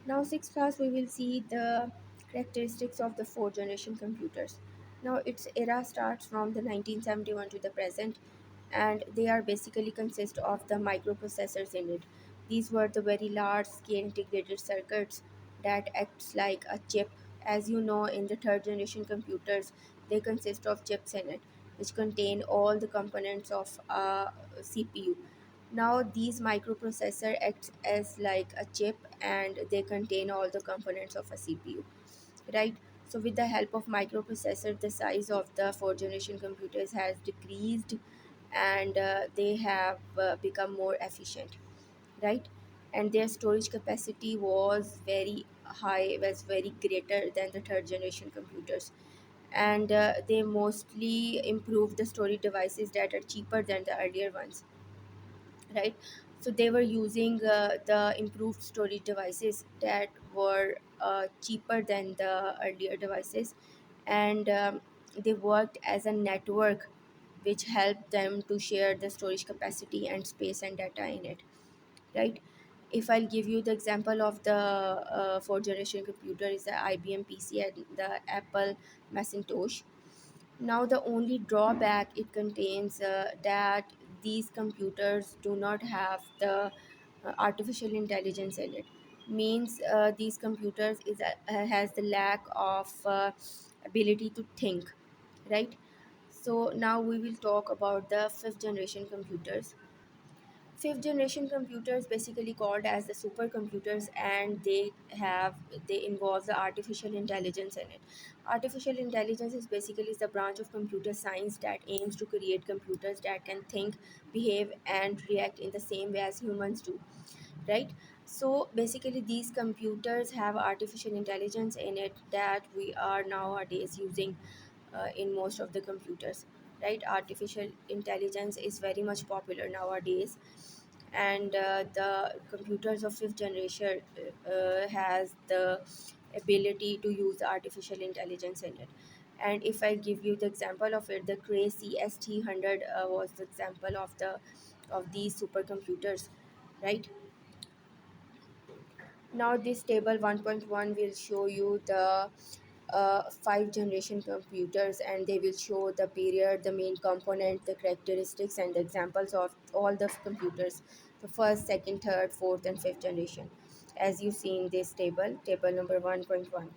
Now, sixth class, we will see the characteristics of the fourth generation computers. Now, its era starts from the 1971 to the present, and they are basically consist of the microprocessors in it. These were the very large scale integrated circuits that acts like a chip. As you know, in the third generation computers, they consist of chips in it, which contain all the components of a CPU. Now these microprocessor acts as like a chip, and they contain all the components of a CPU, right? So with the help of microprocessor, the size of the fourth generation computers has decreased, and they have become more efficient, right? And their storage capacity was very high, was very greater than the third generation computers. And they mostly improved the storage devices that are cheaper than the earlier ones, right? So they were using the improved storage devices that were cheaper than the earlier devices, and they worked as a network, which helped them to share the storage capacity and space and data in it, right? If I'll give you the example of the fourth generation computer is the IBM PC and the Apple Macintosh. Now, the only drawback it contains that these computers do not have the artificial intelligence in it. Means these computers has the lack of ability to think, right? So now we will talk about the fifth generation computers. Fifth generation computers basically called as the supercomputers, and they involve the artificial intelligence in it. Artificial intelligence is basically the branch of computer science that aims to create computers that can think, behave, and react in the same way as humans do, right? So basically these computers have artificial intelligence in it that we are nowadays using in most of the computers, right? Artificial intelligence is very much popular nowadays, and the computers of fifth generation has the ability to use the artificial intelligence in it. And if I give you the example of it, the Cray CST100 was the example of these supercomputers, right? Now this table 1.1 will show you the five generation computers, and they will show the period, the main component, the characteristics, and the examples of all the computers, the first, second, third, fourth, and fifth generation, as you see in this table number 1.1.